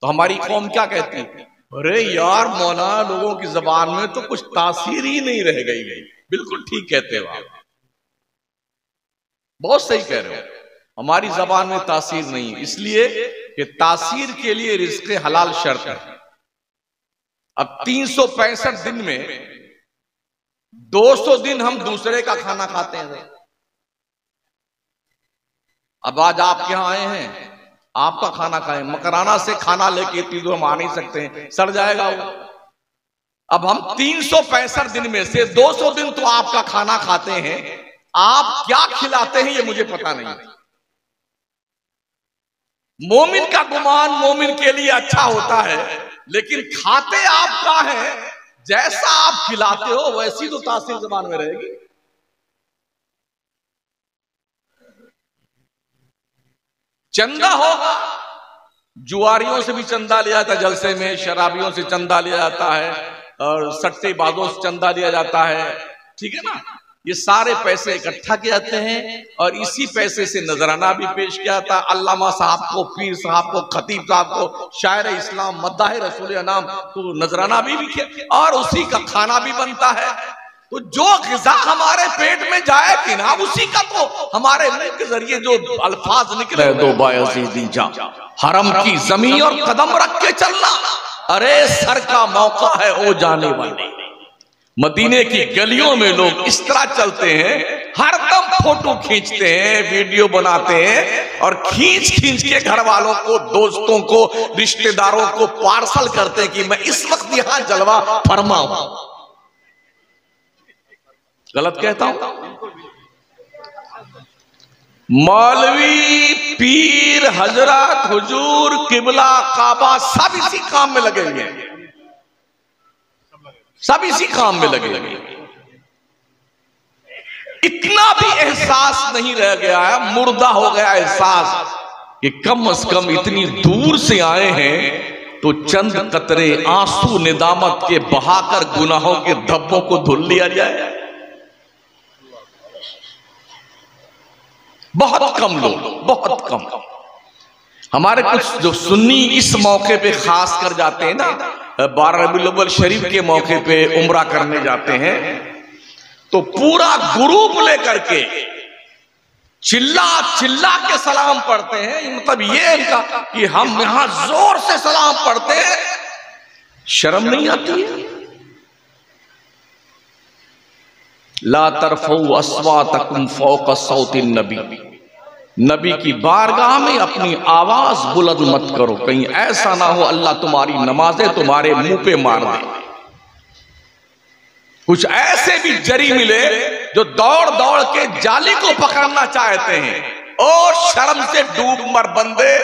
तो हमारी कौम क्या कहती है, अरे यार मौलाना लोगों की जबान में तो कुछ तासीर ही नहीं रह गई। बिल्कुल ठीक कहते हो आप, बहुत सही कह रहे हो। हमारी जबान में तासीर नहीं, इसलिए कि तासीर के लिए रिज़्क़ हलाल शर्त है। अब 365 दिन में 200 दिन हम दूसरे का खाना खाते हैं। अब आज आपके यहां आए हैं, आपका खाना खाएं, मकराना से खाना लेके इतनी दूर हम आ नहीं सकते हैं, सड़ जाएगा वो। अब हम 365 दिन में से 200 दिन तो आपका खाना खाते हैं, आप क्या खिलाते हैं ये मुझे पता नहीं। मोमिन का गुमान मोमिन के लिए अच्छा होता है, लेकिन खाते आप क्या है, जैसा आप खिलाते हो वैसी तो तासीर ज़बान में रहेगी। चंदा होगा, जुआरियों से भी चंदा लिया जाता है, जलसे में शराबियों से चंदा लिया जाता है, और सट्टेबाजों से चंदा लिया जाता है, ठीक है ना। ये सारे पैसे इकट्ठा किए जाते हैं और इसी पैसे से नजराना भी पेश किया जाता है। अल्लामा साहब को, पीर साहब को, खतीब साहब को, शायर इस्लाम, मद्दाह रसूल नाम को नजराना भी किया, और उसी का खाना भी बनता है। तो जो ग़िज़ा हमारे पेट में जाएगी ना, उसी का तो हमारे मुंह के जरिए जो अल्फाज निकले, दो बायज़ीदी जा हरम की जमीन और कदम रख के चलना, अरे सर का मौका है ओ जाने वाले। मदीने की गलियों में लोग इस तरह चलते हैं, हरदम फोटो खींचते हैं, वीडियो बनाते हैं, और खींच खींच के घर वालों को, दोस्तों को, रिश्तेदारों को पार्सल करते हैं कि मैं इस वक्त यहां जलवा फरमाऊं। गलत कहता हूं? मौलवी, पीर, हजरत, हुजूर, किबला, काबा सब इसी काम में लगे हुए हैं, सब इसी काम में लगे हुए हैं। इतना भी एहसास नहीं रह गया है, मुर्दा हो गया एहसास कि कम से कम इतनी दूर से आए हैं तो चंद कतरे आंसू निदामत के बहाकर गुनाहों के धब्बों को धुल लिया जाए। बहुत कम लोग, बहुत कम। हमारे कुछ जो सुन्नी इस मौके पे खास कर जाते हैं ना, 12 रबीउल अव्वल शरीफ के मौके पे उम्रा करने जाते हैं, तो पूरा ग्रुप लेकर के चिल्ला चिल्ला के सलाम पढ़ते हैं। मतलब ये इनका कि हम यहां जोर से सलाम पढ़ते हैं, शर्म नहीं आती है? ला तरफऊ अस्वातकुम फौक सौतिन नबी, नबी की बारगाह में अपनी आवाज बुलंद मत करो, कहीं ऐसा ना हो अल्लाह तुम्हारी नमाजें तुम्हारे मुंह पे मार दे। कुछ ऐसे भी जरी मिले जो दौड़ दौड़ के जाली को पकड़ना चाहते हैं, और शर्म से डूब मर बंदे,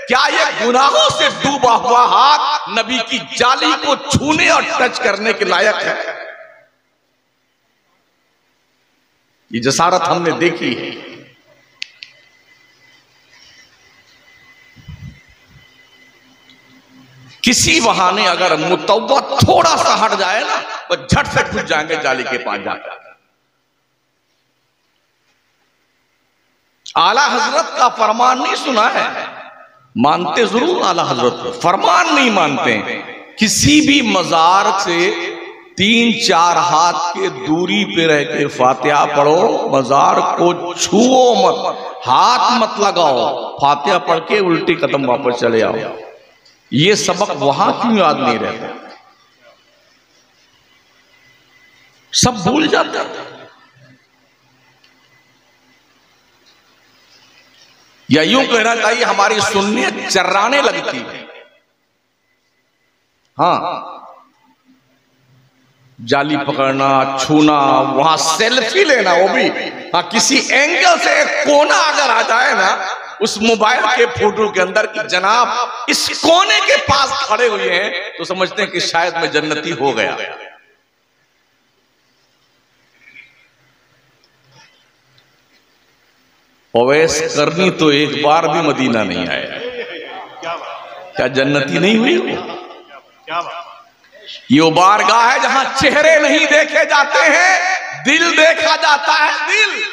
क्या ये गुनाहों से डूबा हुआ हाथ नबी की जाली को छूने और टच करने के लायक है? ये जसारत हमने देखी है। किसी बहाने अगर मुतव्वा थोड़ा सा हट जाए ना, तो झट से घुस जाएंगे जाली के पास जाकर। आला हजरत का फरमान नहीं सुना है, मानते जरूर आला हजरत को, फरमान नहीं मानते। किसी भी मजार से 3-4 हाथ के दूरी पे रह के फातिहा पढ़ो, मजार को छुओ मत, हाथ मत लगाओ, फातिहा पढ़ के उल्टी कदम वापस चले आओ। ये सबक वहां क्यों याद नहीं रहता? सब भूल जाता। या यूं कहना चाहिए हमारी सुन्नियत चर्राने लगती है। हाँ, जाली पकड़ना, छूना, वहां सेल्फी लेना, वो भी हाँ किसी एंगल से एक कोना अगर आ जाए ना उस मोबाइल के फोटो के अंदर कि जनाब इस कोने के पास खड़े हुए हैं, तो समझते हैं कि शायद मैं जन्नती हो गया। ओवैस करनी तो एक बार भी मदीना नहीं आया, क्या जन्नती नहीं हुई? ये बारगाह है जहां चेहरे नहीं देखे जाते हैं, दिल देखा जाता है। दिल,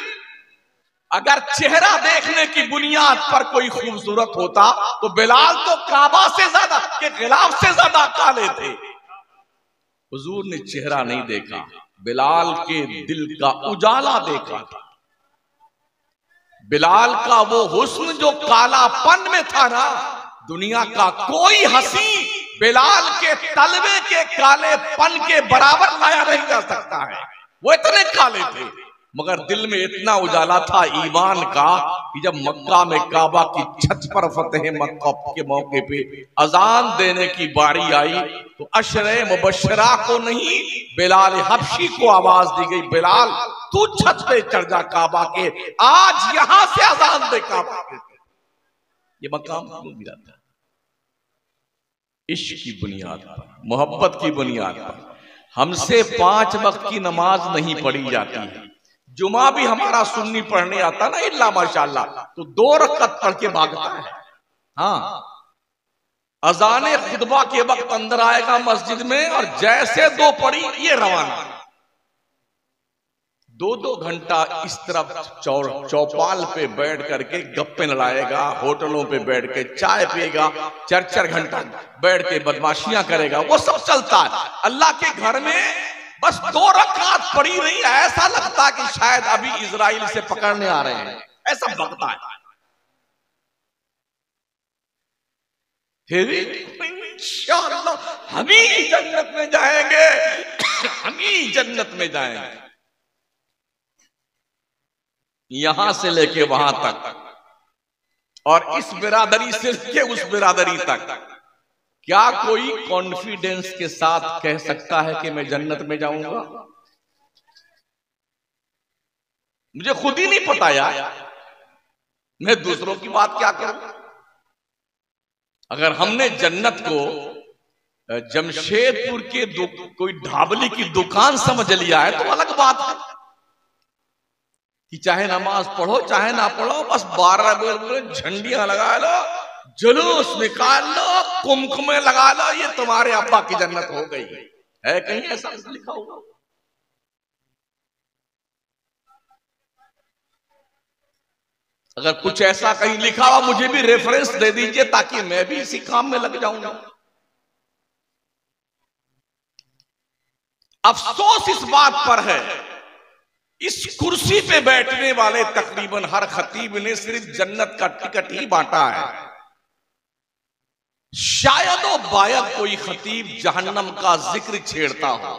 अगर चेहरा देखने की बुनियाद पर कोई खूबसूरत होता तो बिलाल तो काबा से ज्यादा, के खिलाफ से ज्यादा काले थे। हुजूर ने चेहरा नहीं देखा, बिलाल के दिल का उजाला देखा था। बिलाल का वो हुस्न जो कालापन में था ना, दुनिया का कोई हंसी बिलाल के तलवे के कालेपन के बराबर लाया नहीं जा सकता है। वो इतने काले थे, मगर दिल में इतना उजाला था ईमान का कि जब मक्का में काबा की छत पर फतेह मक्का के मौके पे अजान देने की बारी आई तो अशरे मुबशरा को नहीं, बिलाल हबशी को आवाज दी गई, बिलाल तू छत पे चढ़ जा काबा के, आज यहां से अजान दे काबा के। ये मकाम क्यों मिला था? इश्क की बुनियाद पर, मोहब्बत की बुनियाद पर। हमसे 5 वक्त की नमाज नहीं पढ़ी जाती है। जुमा भी हमारा सुन्नी पढ़ने आता ना, इल्ला माशाअल्लाह, तो 2 रकअत पढ़ के भागता है। हाँ, अजाने खुतबा के वक्त अंदर आएगा मस्जिद में और जैसे 2 पढ़ी ये रवाना। 2-2 घंटा इस तरफ चौपाल पे बैठ करके गप्पे लड़ाएगा, होटलों पे बैठ के चाय पिएगा, 4-4 घंटा बैठ के बदमाशियां करेगा, वो सब चलता है। अल्लाह के घर में बस 2 रकात पड़ी नहीं, ऐसा लगता है कि शायद अभी इजराइल से पकड़ने आ रहे हैं, ऐसा लगता है। फिर इंशाअल्लाह हम ही जन्नत में जाएंगे, हम ही जन्नत में जाएंगे। यहां से लेके वहां तक और इस बिरादरी से लेके उस बिरादरी तक, क्या कोई कॉन्फिडेंस के साथ कह सकता है कि मैं जन्नत में जाऊंगा? मुझे खुद ही नहीं पता यार, मैं दूसरों की बात क्या करूं। अगर हमने जन्नत को जमशेदपुर के कोई ढाबली की दुकान समझ लिया है तो अलग बात है कि चाहे नमाज पढ़ो चाहे ना पढ़ो, बस 12 बजे झंडियां लगा लो, जुलूस निकाल लो, कुमकुमे लगा लो, ये तुम्हारे अब्बा की जन्नत हो गई है। कहीं ऐसा लिखा होगा? अगर कुछ ऐसा कहीं लिखा हुआ मुझे भी रेफरेंस दे दीजिए ताकि मैं भी इसी काम में लग जाऊंगा। अफसोस इस बात पर है, इस कुर्सी पे बैठने वाले तकरीबन हर खतीब ने सिर्फ जन्नत का टिकट ही बांटा है। शायद वो बायद कोई खतीब जहन्नम का जिक्र छेड़ता हो।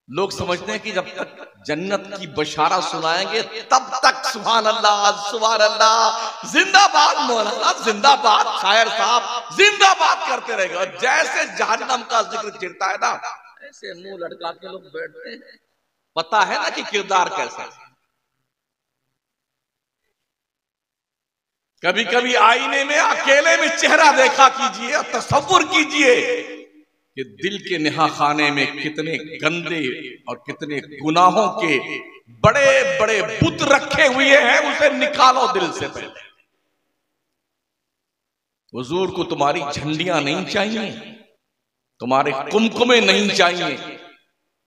लोग समझते हैं कि जब तक जन्नत की बशारा सुनाएंगे तब तक सुभान अल्लाह, जिंदाबाद मौलाना, जिंदाबाद शायर साहब, जिंदाबाद करते रहेगा। जैसे जहन्नम का जिक्र छेड़ता है ना, ऐसे मुंह लटका के लोग बैठते हैं। पता है ना कि किरदार कैसा है। कभी कभी आईने में अकेले में चेहरा देखा कीजिए और तसव्वुर कीजिए कि दिल के नेहा खाने में कितने गंदे और कितने गुनाहों के बड़े बड़े बुत रखे हुए हैं, उसे निकालो दिल से पहले। हुजूर को तुम्हारी झंडियां नहीं चाहिए, तुम्हारे कुमकुमे नहीं चाहिए,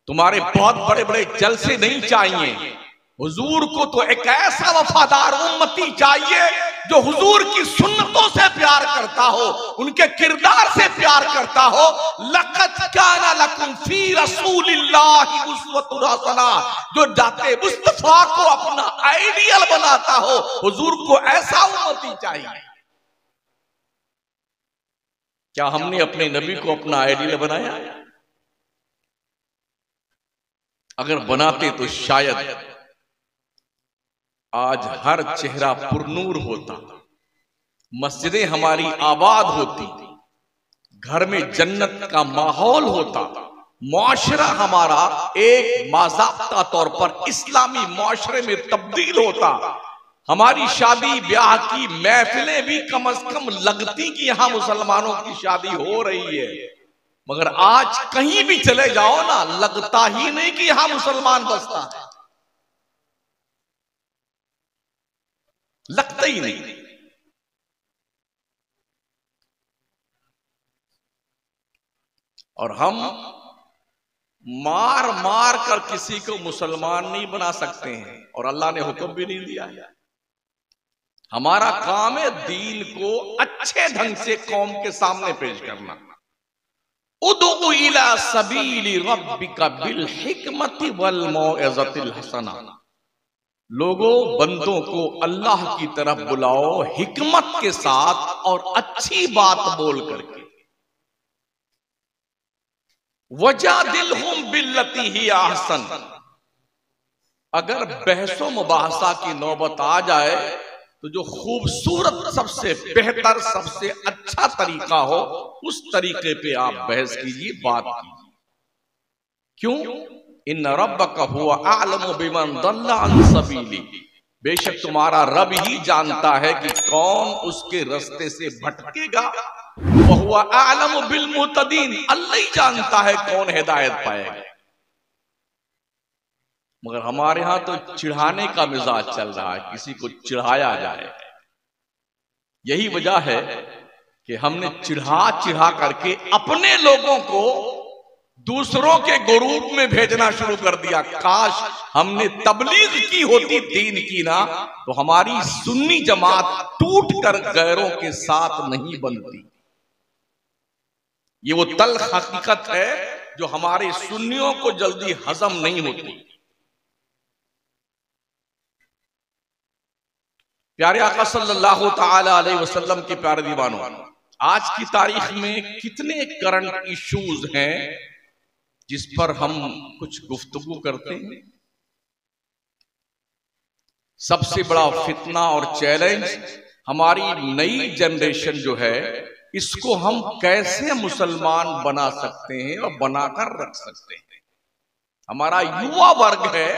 तुम्हारे बहुत बड़े बड़े जलसे नहीं चाहिए। हुजूर को तो एक ऐसा वफादार उम्मती चाहिए जो हुजूर की सुन्नतों से प्यार करता हो, उनके किरदार से प्यार करता हो। लक़द काना लकुम फी रसूलिल्लाहि उस्वतुन हसना, जो जाते मुस्तफा को अपना आइडियल बनाता हो, हुजूर को ऐसा उम्मती चाहिए। क्या हमने अपने नबी को अपना आइडियल बनाया? अगर बनाते तो शायद आज हर चेहरा पुरनूर होता, मस्जिदें हमारी आबाद होती, घर में जन्नत का माहौल होता, मुआशरा हमारा एक बाज़ाब्ता तौर पर इस्लामी मुआशरे में तब्दील होता, हमारी शादी ब्याह की महफिलें भी कम से कम लगती कि यहां मुसलमानों की शादी हो रही है। मगर आज कहीं भी चले जाओ ना, लगता ही नहीं कि यहां मुसलमान बसता है, लगता ही नहीं। और हम मार मार कर किसी को मुसलमान नहीं बना सकते हैं, और अल्लाह ने हुक्म भी नहीं दिया है। हमारा काम है दीन को अच्छे ढंग से कौम के सामने पेश करना। उदउ इला सबीली रब्बिका बिल हिकमति वल मौइज़तिल हसना। लोगों, बंदों को अल्लाह की तरफ बुलाओ हिकमत के साथ और अच्छी बात बोल करके। वजादिलहुम बिल्लती ही ahsan। अगर बहसो मुबाहसा की नौबत आ जाए तो जो खूबसूरत, सबसे बेहतर, सबसे अच्छा तरीका हो उस तरीके पे आप बहस कीजिए, बात कीजिए। क्यों? इन रब्बका हुवा अअलमु बिमन दल्ला अन सबीली। बेशक तुम्हारा रब ही जानता है कि कौन उसके रास्ते से भटकेगा। व हुवा अअलमु बिल मुहतदीन। अल्लाह ही जानता है कौन हिदायत पाएगा। मगर हमारे यहां तो चिढ़ाने का मिजाज चल रहा है, किसी को चिढ़ाया जाए। यही वजह है कि हमने चिढ़ा चिढ़ा करके अपने लोगों को दूसरों के ग्रुप में भेजना शुरू कर दिया। काश हमने तबलीग की होती दीन की ना, तो हमारी सुन्नी जमात टूट कर गैरों के साथ नहीं बनती। ये वो तल्ख हकीकत है जो हमारे सुन्नियों को जल्दी हजम नहीं होती। प्यारे आका सल्लल्लाहु ताला अलैहि वसल्लम के प्यारे दीवानों, आज की तारीख में कितने करंट इश्यूज हैं जिस पर हम कुछ गुफ्तगू करते हैं। सबसे बड़ा फितना और चैलेंज हमारी नई जनरेशन जो है, इसको हम कैसे मुसलमान बना सकते हैं और बनाकर रख सकते हैं। हमारा युवा वर्ग है,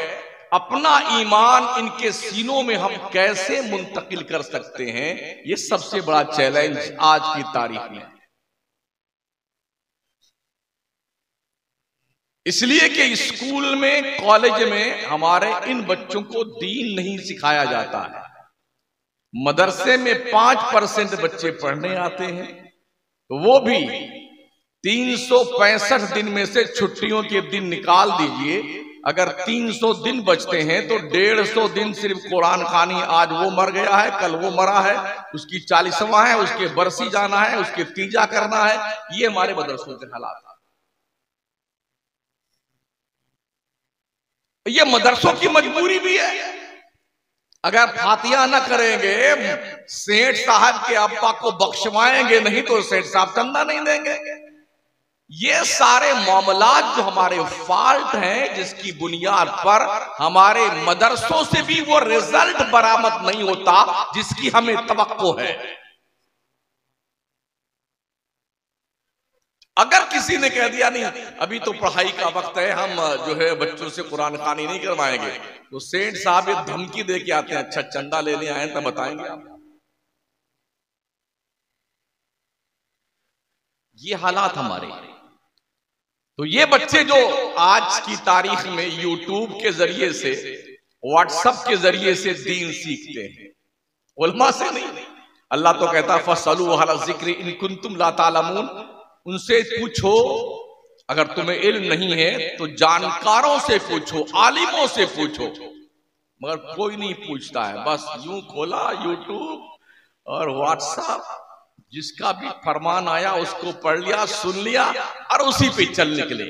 अपना ईमान इनके सीनों में हम कैसे मुंतकिल कर सकते हैं, ये सबसे बड़ा चैलेंज आज की तारीख में। इसलिए कि स्कूल में, कॉलेज में हमारे इन बच्चों को दीन नहीं सिखाया जाता है। मदरसे में 5% बच्चे पढ़ने आते हैं, तो वो भी 365 दिन में से छुट्टियों के दिन निकाल दीजिए। अगर 300 दिन बचते हैं तो 150 दिन सिर्फ कुरान खानी। आज वो मर गया है, कल वो मरा है, उसकी 40वां है, उसके बरसी जाना है, उसके तीजा करना है। ये हमारे मदरसों के हालात। ये मदरसों की मजबूरी भी है। अगर फातिहा न करेंगे, सेठ साहब के अब्बा को बख्शवाएंगे नहीं तो सेठ साहब चंदा नहीं देंगे। ये सारे मामलात जो हमारे फॉल्ट हैं, जिसकी बुनियाद पर हमारे मदरसों से भी वो रिजल्ट बरामद नहीं होता जिसकी हमें तवक्को है। अगर किसी ने कह दिया नहीं अभी तो पढ़ाई का वक्त है, हम जो है बच्चों से कुरान खानी नहीं करवाएंगे, तो सेठ साहब ये धमकी दे के आते हैं, अच्छा चंदा लेने आए तब बताएंगे आप। ये हालात हमारे। तो ये बच्चे जो आज की तारीख में यूट्यूब के जरिए से, व्हाट्सएप के जरिए से दीन सीखते हैं, उलमा से नहीं। अल्लाह तो कहता है फसलू अहला ज़िक्र इन कुंतुम ला तालमून। उनसे पूछो, अगर तुम्हें इल्म नहीं है तो जानकारों से पूछो, आलिमों से पूछो। मगर कोई नहीं पूछता है, बस यूं खोला यूट्यूब और व्हाट्सएप, जिसका भी फरमान आया उसको पढ़ लिया, सुन लिया और उसी पे चल निकले।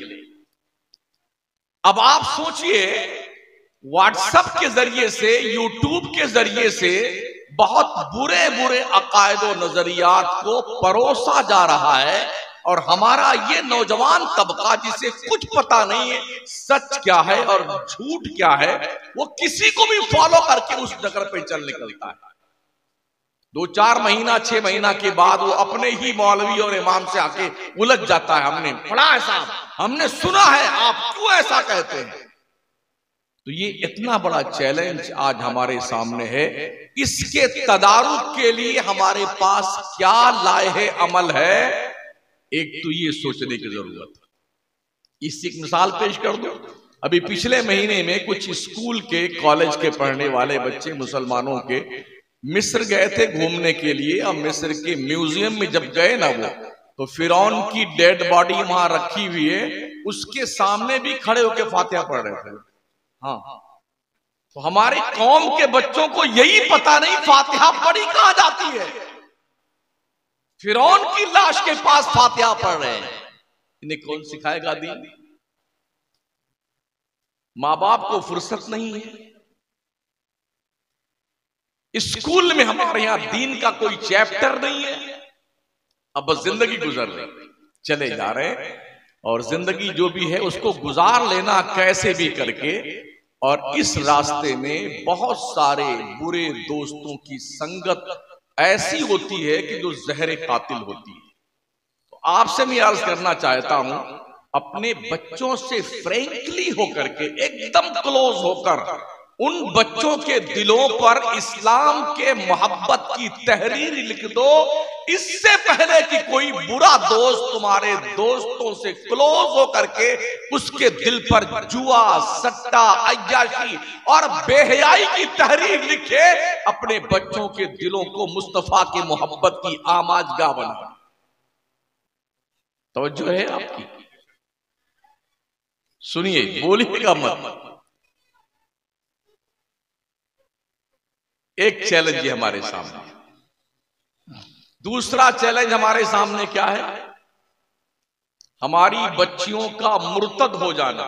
अब आप सोचिए, व्हाट्सएप के जरिए से, यूट्यूब के जरिए से बहुत बुरे बुरे अकायद और नजरियात को परोसा जा रहा है, और हमारा ये नौजवान तबका जिसे कुछ पता नहीं है सच क्या है और झूठ क्या है, वो किसी को भी फॉलो करके उस जगह पे चल निकलता है। 2-4 महीना 6 महीना के बाद वो अपने ही मौलवी और इमाम से आके उलझ जाता है, हमने पढ़ा है साहब, हमने सुना है, आप क्यों ऐसा कहते हैं। तो ये इतना बड़ा चैलेंज आज हमारे सामने है। इसके तदारुक के लिए हमारे पास क्या लाए अमल है, एक तो ये सोचने की जरूरत है। इसकी एक मिसाल पेश कर दो। अभी पिछले महीने में कुछ स्कूल के, कॉलेज के पढ़ने वाले बच्चे मुसलमानों के मिस्र गए थे घूमने के लिए, और मिस्र के म्यूजियम में जब गए ना वो, तो फिरौन की डेड बॉडी वहां रखी हुई है, उसके सामने भी खड़े होकर फातिहा पढ़ रहे थे। हाँ, तो हमारे कौम के बच्चों को यही पता नहीं फातिहा पढ़ी कहां जाती है। फिरौन की लाश के पास फातिहा पढ़ रहे हैं, इन्हें कौन सिखाएगा दीन? मां बाप को फुर्सत नहीं है। स्कूल में हमारे यहां दीन का कोई चैप्टर नहीं है। अब बस जिंदगी गुजर रही, चले जा रहे हैं, और जिंदगी जो भी है उसको गुजार लेना कैसे भी करके। और इस रास्ते में बहुत सारे बुरे दोस्तों की संगत ऐसी होती है कि जो जहर कातिल होती है। तो आपसे मैं अर्ज करना चाहता हूं, अपने बच्चों से फ्रैंकली होकर के, एकदम क्लोज होकर, उन बच्चों के दिलों पर इस्लाम के मोहब्बत की तहरीर लिख दो, इससे पहले कि कोई बुरा दोस्त तुम्हारे दोस्तों से क्लोज होकर के उसके दिल पर जुआ, सट्टा, अय्याशी और बेहयाई की तहरीर लिखे। अपने बच्चों के दिलों को मुस्तफा की मोहब्बत की आमाजगाह बना। तवज्जो है आपकी? सुनिए, बोलिएगा मत। एक चैलेंज है हमारे सामने। दूसरा चैलेंज हमारे सामने क्या है? हमारी बच्चियों का मुर्तद हो जाना।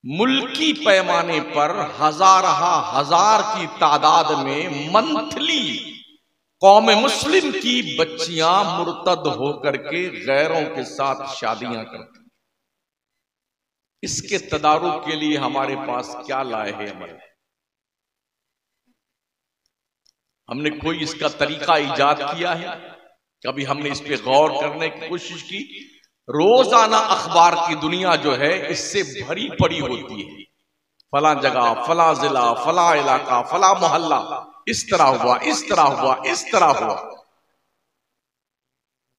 मुल्की पैमाने पर हजार की तादाद में मंथली कौम मुस्लिम की बच्चियां मुर्तद होकर के गैरों के साथ शादियां करती। इसके तदारुक के लिए हमारे पास क्या लाए हैं? हमने कोई इसका तरीका इजाद किया है? कभी हमने इस पे गौर करने की कोशिश की? रोजाना अखबार की दुनिया जो है इससे भरी पड़ी होती है। फला जगह, फला जिला, फला इलाका, फला मोहल्ला, इस तरह हुआ, इस तरह हुआ, इस तरह हुआ।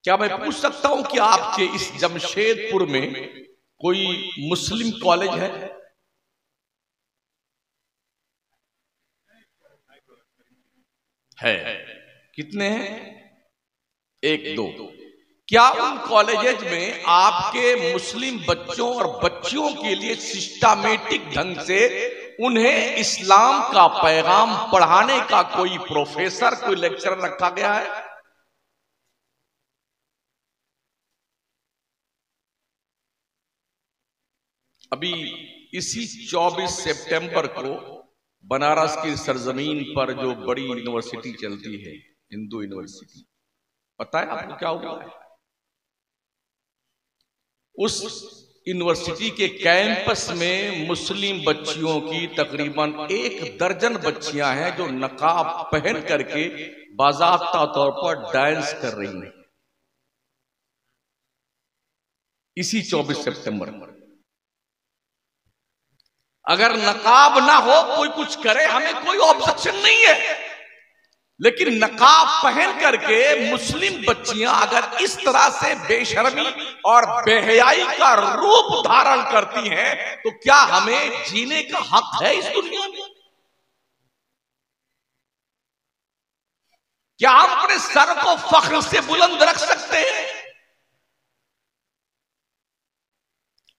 क्या मैं पूछ सकता हूं कि आपके इस जमशेदपुर में कोई मुस्लिम कॉलेज है? है। कितने हैं? एक दो। क्या उन कॉलेजेस में आपके मुस्लिम बच्चों और बच्चियों के लिए सिस्टमैटिक ढंग से उन्हें इस्लाम का पैगाम पढ़ाने का कोई प्रोफेसर, कोई लेक्चरर रखा गया है? अभी इसी 24 सितंबर को बनारस की सरजमीन पर जो बड़ी यूनिवर्सिटी चलती है, हिंदू यूनिवर्सिटी, पता है आपको क्या हुआ है? उस यूनिवर्सिटी के कैंपस में मुस्लिम बच्चियों की तकरीबन 1 दर्जन बच्चियां हैं जो नकाब पहन करके बाज़ाब्ता तौर पर डांस कर रही हैं। इसी 24 सितंबर पर। अगर नकाब ना हो, कोई कुछ करे, हमें कोई ऑब्जेक्शन नहीं है, लेकिन नकाब पहन करके मुस्लिम बच्चियां अगर इस तरह से बेशर्मी और बेहयाई का रूप धारण करती हैं, तो क्या हमें जीने का हक है इस दुनिया में? क्या हम अपने सर को फख्र से बुलंद रख सकते हैं?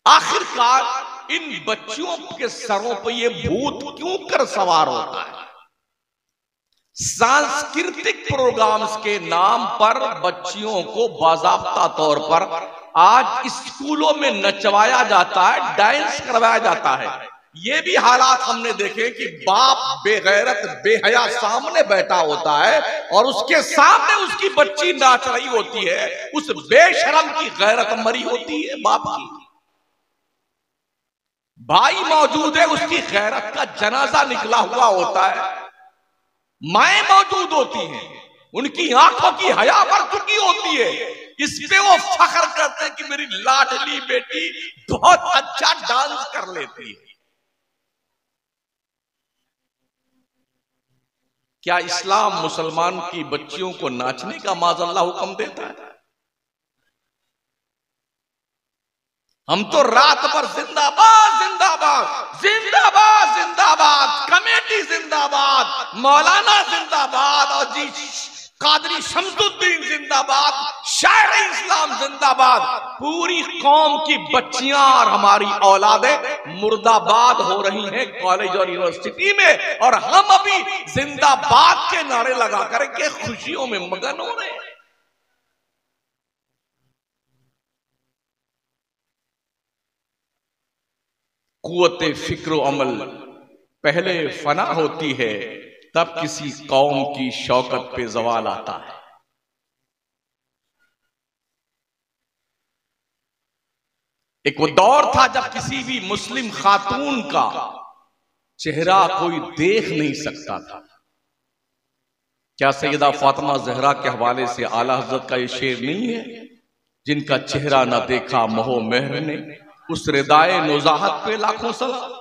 आखिरकार इन बच्चियों के सरों पर ये भूत क्यों कर सवार होता है? सांस्कृतिक प्रोग्राम्स के नाम पर बच्चियों को बाज़ाब्ता तौर पर आज स्कूलों में नचवाया जाता है, डांस करवाया जाता है। ये भी हालात हमने देखे कि बाप बेगैरत, बेहया सामने बैठा होता है और उसके सामने उसकी बच्ची नाच रही होती है। उस बेशरम की गैरत मरी होती है बाप की। भाई मौजूद है, उसकी गैरत का जनाजा निकला हुआ होता है। माएं मौजूद होती हैं, उनकी आंखों की हया भर चुकी होती है। इस पे वो फख्र करते हैं कि मेरी लाडली बेटी बहुत अच्छा डांस कर लेती है। क्या इस्लाम मुसलमान की बच्चियों को नाचने का माज़अल्लाह हुक्म देता है? हम तो रात भर जिंदाबाद जिंदाबाद जिंदाबाद जिंदाबाद, कमेटी जिंदाबाद, मौलाना जिंदाबाद, और जी कादरी शमसुद्दीन जिंदाबाद, शायर इस्लाम जिंदाबाद। पूरी कौम की बच्चियां और हमारी औलादें मुर्दाबाद हो रही हैं कॉलेज और यूनिवर्सिटी में, और हम अभी जिंदाबाद के नारे लगा करके खुशियों में मगन हो रहे हैं। कुव्वते फिक्र अमल पहले फना होती है, तब किसी कौम की शौकत पे जवाल आता है। एक वो दौर था जब किसी भी मुस्लिम खातून का चेहरा कोई देख नहीं सकता था। क्या सैयदा फातिमा ज़हरा के हवाले से आला हज़रत का ये शेर नहीं है, जिनका चेहरा न देखा मोह मेहर ने, उस रिदाए नुज़ाहत पे लाखों सलाम।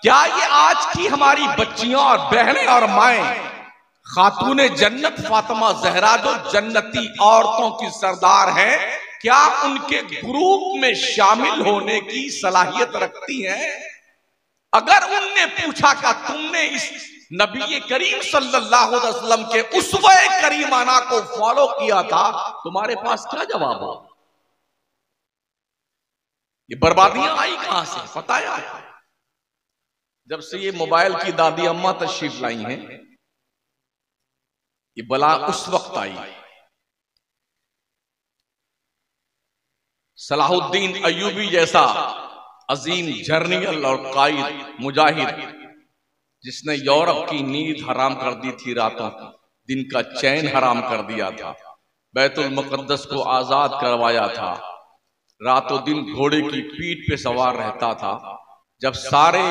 क्या ये आज की हमारी बच्चियां और बहनें और माएं खातूने जन्नत फातिमा ज़हरा जो जन्नती औरतों की सरदार हैं, क्या उनके ग्रुप में शामिल होने की सलाहियत रखती हैं? अगर उनने पूछा क्या तुमने इस नबी करीम सल्लल्लाहु अलैहि वसल्लम के उस्वे करीमाना को फॉलो किया था, तुम्हारे पास क्या जवाब हो? ये बर्बादियां आई कहां से पता है? जब से ये मोबाइल की दादी अम्मा तशरीफ लाई हैं, ये बला उस वक्त आई। सलाहुद्दीन अय्यूबी जैसा अजीम जर्नल और कायद मुजाहिद, जिसने यूरोप की नींद हराम कर दी थी, रातों दिन का चैन हराम कर दिया था, बैतुल मुकद्दस को आजाद करवाया था, रातों दिन घोड़े की पीठ पे सवार रहता था। जब सारे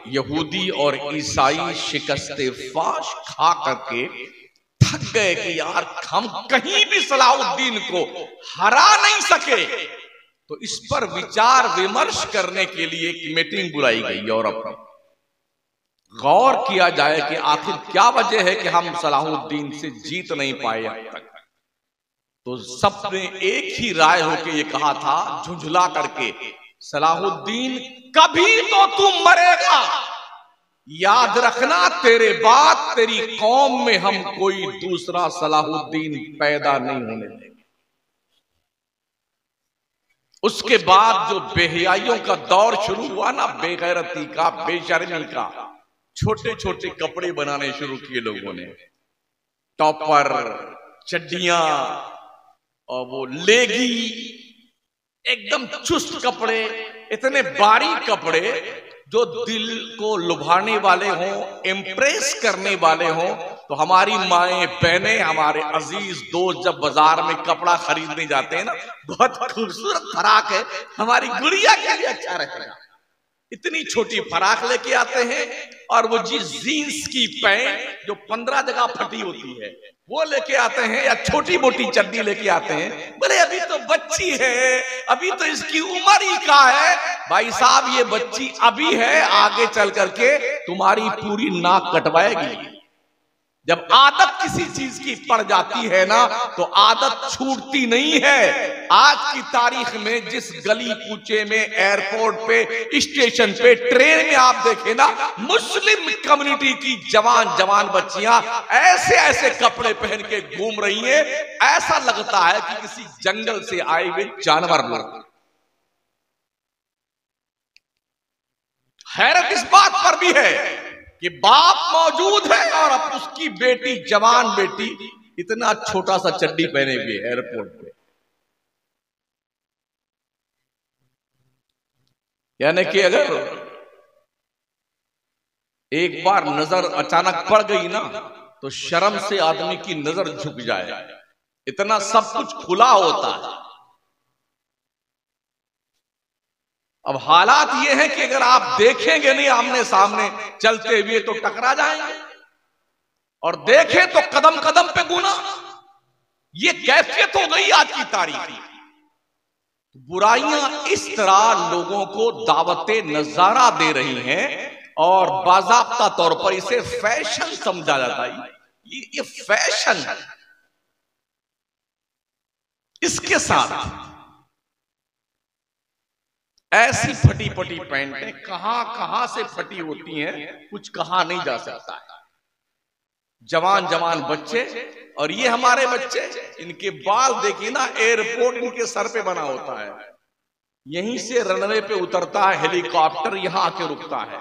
यहूदी और ईसाई शिकस्ते फाश खा करके थक गए कि यार हम कहीं भी सलाहुद्दीन को हरा नहीं सके, तो इस पर विचार विमर्श करने के लिए एक मीटिंग बुलाई गई यूरोप में। गौर किया जाए कि आखिर क्या वजह है कि हम सलाहुद्दीन से जीत नहीं पाए अब तक। तो सबने एक ही राय होकर ये कहा था झुंझला करके, सलाहुद्दीन कभी तो तू मरेगा, याद रखना तेरे बाद तेरी कौम में हम कोई दूसरा सलाहुद्दीन पैदा नहीं होने देंगे। उसके बाद जो बेहयाइयों का दौर शुरू हुआ ना, बेगैरती का, बेशर्मी का, छोटे छोटे कपड़े बनाने शुरू किए लोगों ने, टॉपर, चड्डियां और वो लेगी, एकदम चुस्त कपड़े, इतने बारीक कपड़े जो दिल को लुभाने वाले हों, इम्प्रेस करने वाले हों। तो हमारी माएं बहनें, हमारे अजीज दोस्त जब बाजार में कपड़ा खरीदने जाते हैं ना, बहुत खूबसूरत फराक है, हमारी गुड़िया के लिए अच्छा रहेगा, इतनी छोटी फराक लेके आते हैं, और वो जीन्स की पैंट जो 15 जगह फटी होती है वो लेके आते हैं, या छोटी मोटी चड्डी लेके आते हैं। बोले अभी तो बच्ची है, अभी तो इसकी उम्र ही का है। भाई साहब ये बच्ची अभी है, आगे चल करके तुम्हारी पूरी नाक कटवाएगी। जब आदत किसी चीज की पड़ जाती है ना, तो आदत छूटती नहीं है। आज की तारीख में जिस गली कूचे में, एयरपोर्ट पे, स्टेशन पे, ट्रेन में आप देखें ना, मुस्लिम कम्युनिटी की जवान जवान बच्चियां ऐसे ऐसे कपड़े पहन के घूम रही हैं, ऐसा लगता है कि किसी जंगल से आए हुए जानवर लोग। हैरत इस बात पर भी है कि बाप मौजूद है और अब उसकी बेटी, जवान बेटी, इतना छोटा सा चड्डी पहने हुए एयरपोर्ट पे। यानी कि अगर एक बार नजर अचानक पड़ गई ना, तो शर्म से आदमी की नजर झुक जाए, इतना सब कुछ खुला होता है। अब हालात ये है कि अगर आप देखेंगे नहीं आमने सामने चलते हुए तो टकरा जाएंगे, और देखें तो कदम कदम पे गुना। ये कैफियत हो गई आज की तारीख। बुराइयां इस तरह लोगों को दावते नजारा दे रही हैं, और बाज़ाब्ता तौर पर इसे फैशन समझा जाता है। ये फैशन, इसके साथ ऐसी फटी फटी पैंटें कहां कहां से फटी होती हैं, कुछ कहा नहीं जा सकता है। जवान जवान बच्चे, और ये हमारे बच्चे, इनके बाल देखिए ना, एयरपोर्ट इनके सर पे बना होता है, यहीं से रनवे पे उतरता है हेलीकॉप्टर, यहां आके रुकता है,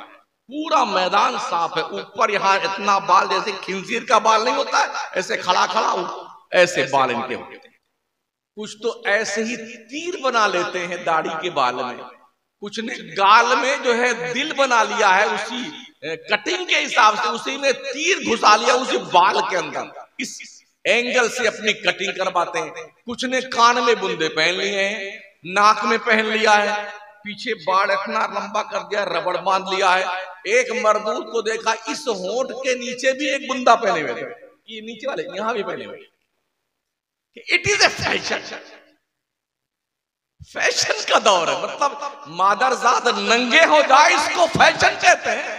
पूरा मैदान साफ है, ऊपर यहाँ इतना बाल जैसे खिंजीर का बाल नहीं होता है, ऐसे खड़ा खड़ा ऐसे बाल इनके होते हैं। कुछ तो ऐसे ही तीर बना लेते हैं दाढ़ी के बाल में, कुछ ने गाल में जो है दिल बना लिया है, उसी कटिंग के हिसाब से उसी में तीर घुसा लिया उसी बाल के अंदर, इस एंगल से अपनी कटिंग करवाते हैं। कुछ ने कान में बुंदे पहन लिए हैं, नाक में पहन लिया है, पीछे बाल इतना लंबा कर दिया, रबड़ बांध लिया है। एक मर्दूद को देखा इस होंठ के नीचे भी एक बुंदा पहने हुए, ये नीचे वाले यहां भी पहने हुए। It is a fashion, fashion का दौर है, मतलब मादरजाद नंगे हो जाए इसको फैशन कहते हैं।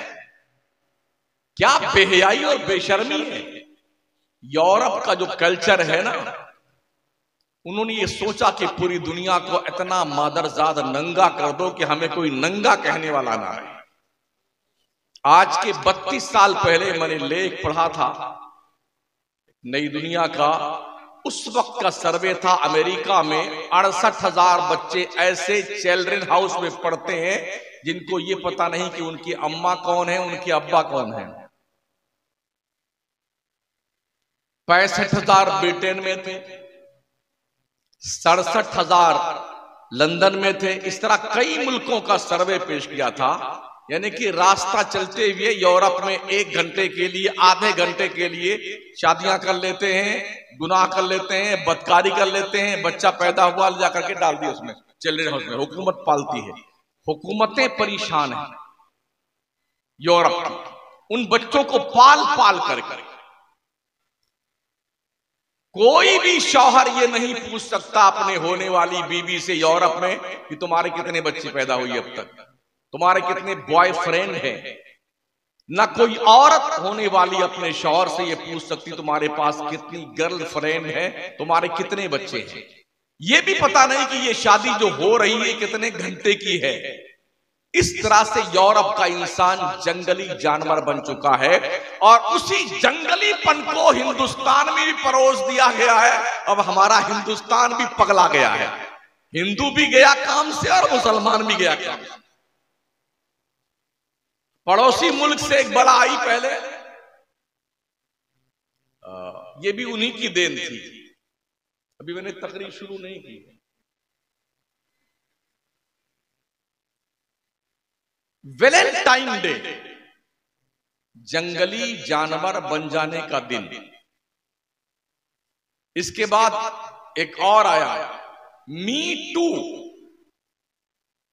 क्या बेहयाई और बेशर्मी है। यूरोप का जो कल्चर है ना, उन्होंने ये सोचा कि पूरी दुनिया को इतना मादरजाद नंगा कर दो कि हमें कोई नंगा कहने वाला ना रहे। आज के 32 साल पहले मैंने लेख पढ़ा था नई दुनिया का, उस वक्त का सर्वे था अमेरिका में 68,000 बच्चे ऐसे चिल्ड्रन हाउस में पढ़ते हैं जिनको ये पता नहीं कि उनकी अम्मा कौन है, उनके अब्बा कौन है। 65,000 ब्रिटेन में थे, 67,000 लंदन में थे। इस तरह कई मुल्कों का सर्वे पेश किया था। यानी कि रास्ता चलते हुए यूरोप में 1 घंटे के लिए, आधे घंटे के लिए शादियां कर लेते हैं, गुनाह कर लेते हैं, बदकारी कर लेते हैं, बच्चा पैदा हुआ ले जाकर के डाल दिया उसमें चिल्ड्रन हाउस में। हुकूमत पालती है, हुकूमतें परेशान हैं यूरोप की उन बच्चों को पाल पाल कर। कोई भी शौहर ये नहीं पूछ सकता अपने होने वाली बीवी से यूरोप में कि तुम्हारे कितने बच्चे पैदा हुए अब तक, तुम्हारे कितने बॉयफ्रेंड हैं। ना कोई औरत होने वाली अपने शौहर से ये पूछ सकती तुम्हारे पास कितनी गर्लफ्रेंड है, तुम्हारे कितने बच्चे हैं। ये भी पता नहीं कि ये शादी जो हो रही है कितने घंटे की है। इस तरह से यूरोप का इंसान जंगली जानवर बन चुका है, और उसी जंगलीपन को हिंदुस्तान में भी परोस दिया गया है। अब हमारा हिंदुस्तान भी पगला गया है, हिंदू भी गया काम से और मुसलमान भी गया काम से। पड़ोसी मुल्क से एक बड़ा आई पहले, ये भी उन्हीं की देन थी। अभी मैंने तकरीर शुरू नहीं की। वैलेंटाइन डे, जंगली जानवर बन जाने का दिन। इसके बाद एक और आया, मी टू।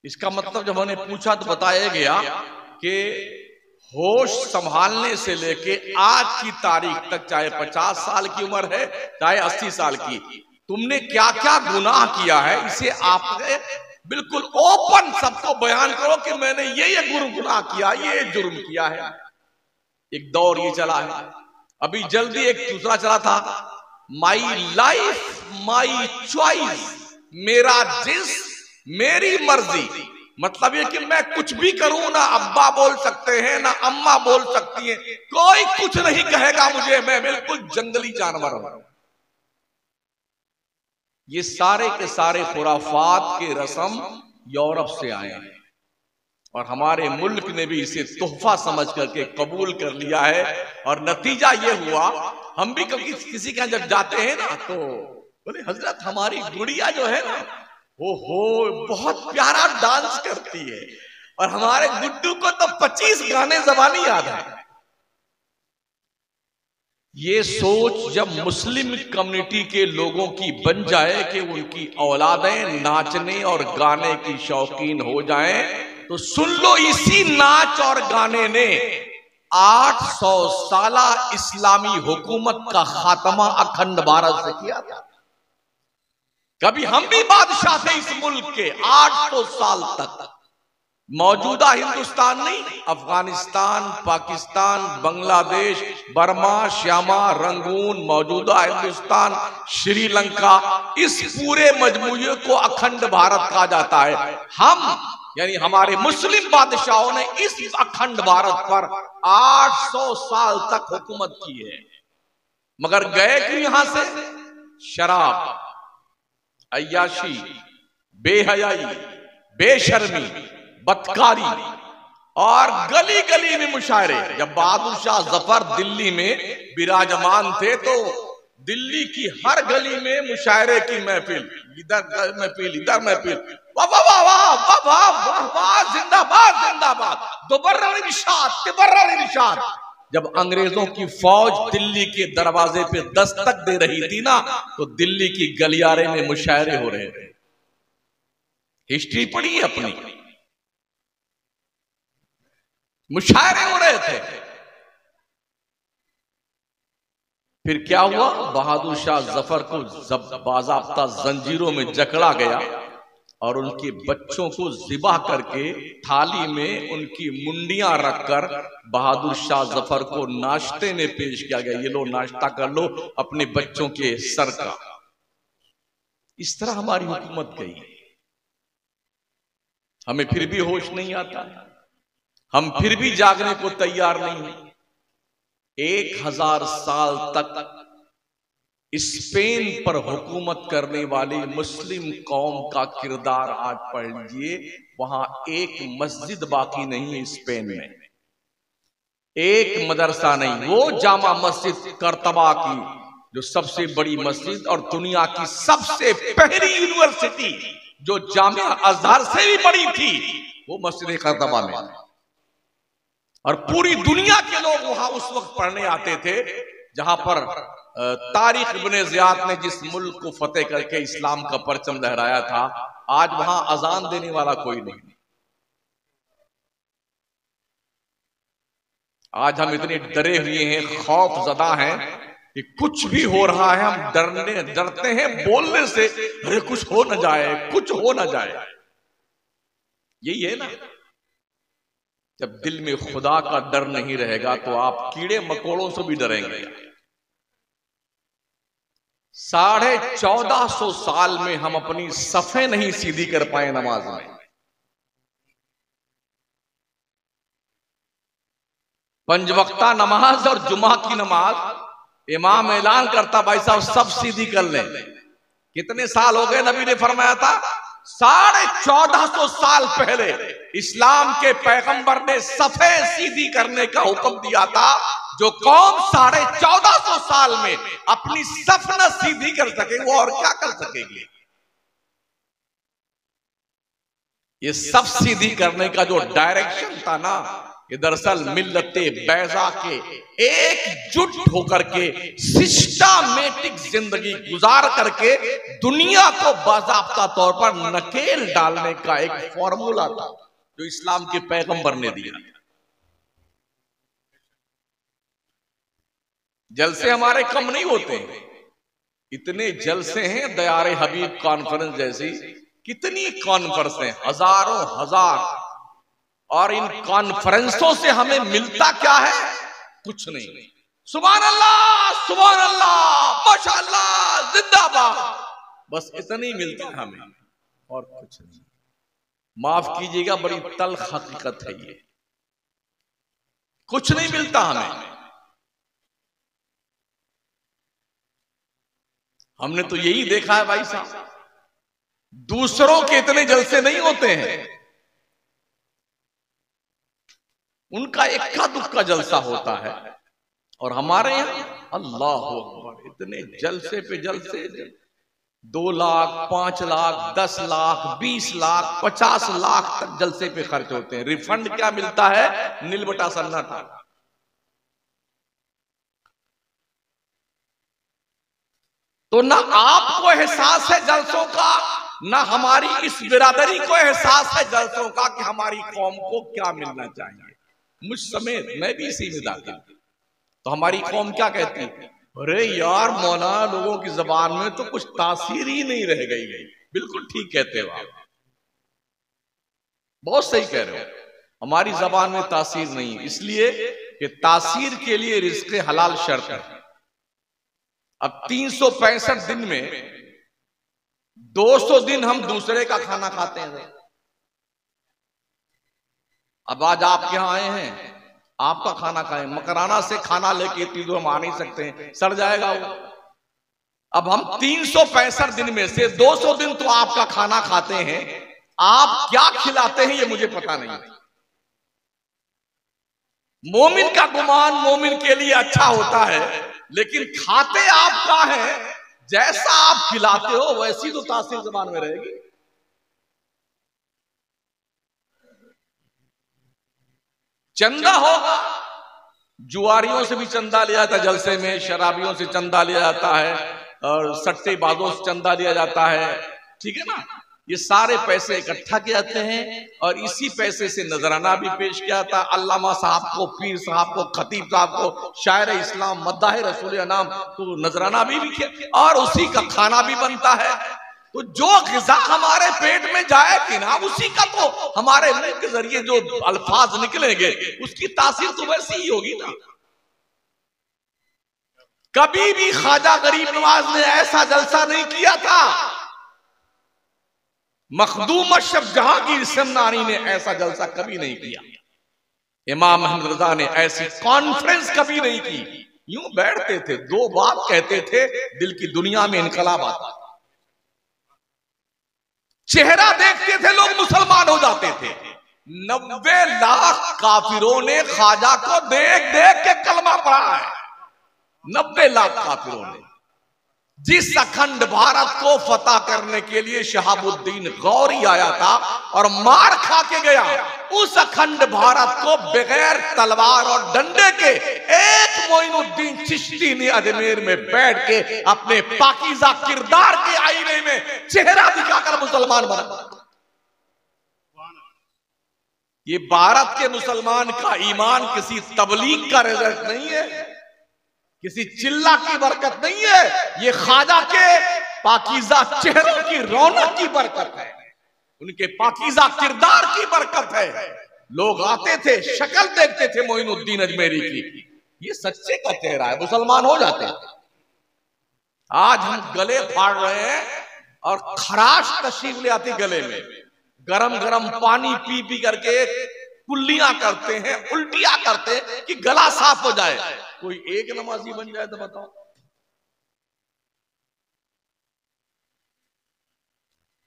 इसका मतलब जब हमने पूछा तो बताया गया कि होश संभालने से लेके आज की तारीख तक, चाहे 50 साल की उम्र है चाहे 80 साल की, तुमने क्या क्या गुनाह किया है, इसे आपने बिल्कुल ओपन सबको बयान करो कि मैंने ये गुनाह किया, ये जुर्म किया है। एक दौर ये चला है। अभी जल्दी एक दूसरा चला था, माई लाइफ माई चॉइस, मेरा जिस मेरी मर्जी। मतलब ये कि मैं कुछ भी करूं, ना अब्बा बोल सकते हैं ना अम्मा बोल सकती हैं, कोई कुछ नहीं कहेगा मुझे, मैं बिल्कुल जंगली जानवर हूं। ये सारे के सारे खुराफात के रस्म यूरोप से आए हैं, और हमारे मुल्क ने भी इसे तोहफा समझ करके कबूल कर लिया है। और नतीजा ये हुआ, हम भी कभी किसी के जब जाते हैं ना तो बोले हजरत हमारी गुड़िया जो है ना, ओहो बहुत प्यारा डांस करती है, और हमारे गुड्डू को तो 25 गाने ज़बानी याद है। ये सोच जब मुस्लिम कम्युनिटी के लोगों की बन जाए कि उनकी औलादें नाचने और गाने की शौकीन हो जाएं, तो सुन लो, इसी नाच और गाने ने 800 साला इस्लामी हुकूमत का खात्मा अखंड भारत से किया था। कभी हम भी बादशाह थे इस मुल्क के 800 साल तक। मौजूदा हिंदुस्तान नहीं, अफगानिस्तान, पाकिस्तान, बांग्लादेश, बर्मा, श्यामा, रंगून, मौजूदा हिंदुस्तान, श्रीलंका, इस पूरे मजमूए को अखंड भारत कहा जाता है। हम यानी हमारे मुस्लिम बादशाहों ने इस अखंड भारत पर 800 साल तक हुकूमत की है। मगर गए क्यों यहां से? शराब, अय्याशी, बेहयाई, बेशर्मी, बदकारी और गली गली में मुशायरे। जब बहादुर शाह जफर दिल्ली में विराजमान थे तो दिल्ली की हर गली में मुशायरे की महफिल, इधर महफिल, इधर महफिल, वाह वाह वाह वाह वाह वाह वाह, जिंदाबाद जिंदाबाद, दोबर्रा निशाद, तिबर्रा निशाद। जब अंग्रेजों की फौज दिल्ली के दरवाजे पे दस्तक दे रही थी ना, तो दिल्ली की गलियारे में मुशायरे हो रहे थे। हिस्ट्री पढ़ी है अपनी, मुशायरे हो रहे थे। फिर क्या हुआ? बहादुर शाह जफर को बाज़ाब्ता जंजीरों में जकड़ा गया और उनके बच्चों को ज़िबा करके थाली में उनकी मुंडियां रखकर बहादुर शाह जफर को नाश्ते में पेश किया गया। ये लो नाश्ता कर लो अपने बच्चों के सर का। इस तरह हमारी हुकूमत गई, हमें फिर भी होश नहीं आता, हम फिर भी जागने को तैयार नहीं। 1000 साल तक स्पेन पर हुकूमत करने वाली मुस्लिम कौम का किरदार आज पढ़ लीजिए। वहां एक मस्जिद बाकी नहीं है स्पेन में, एक मदरसा नहीं। वो जामा मस्जिद करतबा की जो सबसे बड़ी मस्जिद और दुनिया की सबसे पहली यूनिवर्सिटी जो जामिया अजहर से भी बड़ी थी, वो मस्जिद करतबा में। और पूरी दुनिया के लोग वहां उस वक्त पढ़ने आते थे जहां पर तारिक इब्ने ज़ियाद ने जिस मुल्क को फतेह करके इस्लाम का परचम लहराया था, आज वहां अजान देने वाला कोई नहीं। आज हम इतने डरे हुए हैं, खौफजदा हैं कि कुछ भी हो रहा है हम डरते हैं बोलने से, अरे कुछ हो न जाए, कुछ हो न जाए। यही है ना, जब दिल में खुदा का डर नहीं रहेगा तो आप कीड़े मकोड़ों से भी डरेंगे। 1450 साल में हम अपनी सफ़े नहीं सीधी कर पाए नमाज में। पंजवक्ता नमाज और जुमा की नमाज इमाम ऐलान करता, भाई साहब सब सीधी कर लें। कितने साल हो गए? नबी ने फरमाया था 1450 साल पहले इस्लाम के पैगंबर ने सफ़े सीधी करने का हुक्म दिया था। जो कौम 1450 साल में अपनी सफ न सीधी कर सके वो और क्या कर सकेगी? ये सफ सीधी करने का जो डायरेक्शन था ना, ये दरअसल मिल्लते बैजा के एकजुट होकर के सिस्टमैटिक जिंदगी गुजार करके दुनिया को बाज़ाब्ता तौर पर नकेल डालने का एक फॉर्मूला था जो इस्लाम के पैगंबर ने दिया। जलसे हमारे कम नहीं होते, इतने जलसे हैं। दयारे हबीब कॉन्फ्रेंस जैसी कितनी कॉन्फ्रेंस हैं, हजारों हजार। और इन कॉन्फ्रेंसों से हमें मिलता क्या है? कुछ नहीं। सुभान अल्लाह, माशाअल्लाह, जिंदाबाद, बस इतना ही मिलता है हमें और कुछ नहीं। माफ कीजिएगा, बड़ी तल्ख हकीकत है ये, कुछ नहीं मिलता हमें। हमने तो यही देखा है भाई साहब, दूसरों के इतने जलसे नहीं होते हैं, उनका इक्का दुक्का जलसा होता है। और हमारे यहाँ अल्लाह अकबर, इतने जलसे पे जलसे, 2 लाख, 5 लाख, 10 लाख, 20 लाख, 50 लाख तक जलसे पे खर्च होते हैं। रिफंड क्या मिलता है? नीलबटा सन्नाटा। तो ना आपको एहसास है जलसों का, ना हमारी इस बिरादरी को एहसास है जलसों का कि हमारी कौम को क्या मिलना चाहिए। मुझ समेत मैं भी इसी में दाखिल। तो हमारी कौम क्या कहती है? अरे यार मौना, लोगों की जबान में तो कुछ तासीर ही नहीं रह गई है। बिल्कुल ठीक कहते हो आप, बहुत सही कह रहे हो। हमारी जबान में तासीर नहीं, इसलिए कि तासीर के लिए रिज़्क़े हलाल शर्त है। अब 365 दिन में 200 दिन हम दूसरे का खाना खाते हैं। अब आज आप यहां आए हैं, आपका खाना खाएं, मकराना से खाना लेके इतनी दूर हम आ नहीं सकते हैं, सड़ जाएगा वो। अब हम 365 दिन में से 200 दिन तो आपका खाना खाते हैं, आप क्या खिलाते हैं ये मुझे पता नहीं। मोमिन का गुमान मोमिन के लिए अच्छा होता है, लेकिन खाते आप क्या है, जैसा आप खिलाते हो वैसी तो तासीर ज़बान में रहेगी। चंदा होगा, जुआरियों से भी चंदा लिया जाता है, जलसे में शराबियों से चंदा लिया जाता है, और सट्टेबाजों से चंदा लिया जाता है, ठीक है ना। ये सारे पैसे इकट्ठा किए जाते हैं और इसी पैसे से नजराना भी पेश किया जाता है। अल्लामा साहब को, पीर साहब को, खतीब साहब को, शायर इस्लाम, मद्दाह रसूल नाम तो नजराना भी किया, और उसी का खाना भी बनता है। तो जो ग़िज़ा हमारे पेट में जाएगी ना, उसी का तो हमारे मुंह के जरिए जो अल्फाज निकलेंगे उसकी तासीर तो वैसी ही होगी ना। कभी भी ख्वाजा गरीब नवाज ने ऐसा जलसा नहीं किया था, मखदूम अशरफ जहांगीर समनानी ने ऐसा जलसा कभी नहीं किया, इमाम अहमद रजा ने ऐसी कॉन्फ्रेंस कभी नहीं की। यूं बैठते थे, दो बात कहते थे, दिल की दुनिया में इनकलाब आता, चेहरा देखते थे लोग मुसलमान हो जाते थे। 90 लाख काफिरों ने ख्वाजा को देख देख के कलमा पढ़ा है, 90 लाख काफिरों ने। जिस अखंड भारत को फतह करने के लिए शहाबुद्दीन गौरी आया था और मार खा के गया, उस अखंड भारत को बगैर तलवार और डंडे के एक मोइनुद्दीन चिश्ती ने अजमेर में बैठ के अपने पाकीज़ा किरदार के आईने में चेहरा दिखाकर मुसलमान बना। ये भारत के मुसलमान का ईमान किसी तबलीग का रिजल्ट नहीं है, किसी चिल्ला की बरकत नहीं है, ये ख्वाजा के पाकीज़ा चेहरों की रौनक की बरकत है, उनके पाकीज़ा किरदार की बरकत है। लोग आते थे, शक्ल देखते थे मोइनुद्दीन अजमेरी की, ये सच्चे का चेहरा है, मुसलमान हो जाते हैं। आज हम गले फाड़ रहे हैं और खराश तशरीफ ले आती गले में, गरम गरम पानी पी पी करके कुल्लियां करते हैं, उल्टियां करते हैं कि गला साफ हो जाए। कोई एक नमाजी बन जाए तो बताओ।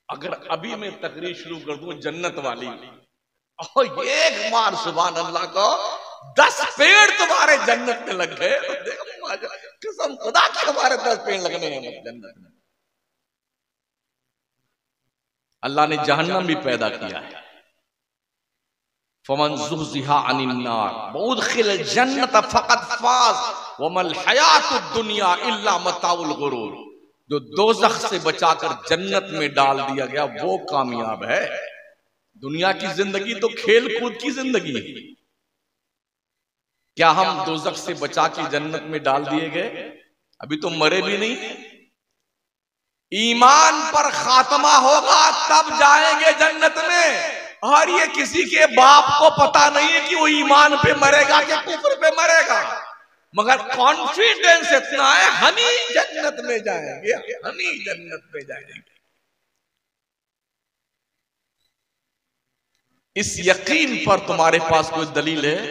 अगर अभी मैं तकरीर शुरू कर दूं जन्नत वाली, और एक बार सुभान अल्लाह को 10 पेड़ तुम्हारे जन्नत में लग गए, कसम खुदा की हमारे 10 पेड़ लगने हैं जन्नत में। अल्लाह ने जहन्नम भी पैदा किया है। फमन ज़ुहज़िहा अनिन नार वउदखिल जन्नत फ़क़द फ़ाज़ वमल हयातुद दुनिया इल्ला मताउल गुरूर। जो दोज़ख से बचाकर जन्नत में डाल दिया गया वो कामयाब है। दुनिया की जिंदगी तो खेल कूद की जिंदगी है। क्या हम दोज़ख से बचा के जन्नत में डाल दिए गए? अभी तो मरे भी नहीं। ईमान पर खात्मा होगा तब जाएंगे जन्नत में। और ये किसी के बाप को पता नहीं है कि वो ईमान पे मरेगा कि कुफ्र पे मरेगा, मगर कॉन्फिडेंस इतना है हम ही जन्नत में जाएंगे, हम ही जन्नत में जाएंगे। इस यकीन पर तुम्हारे पास कोई दलील है?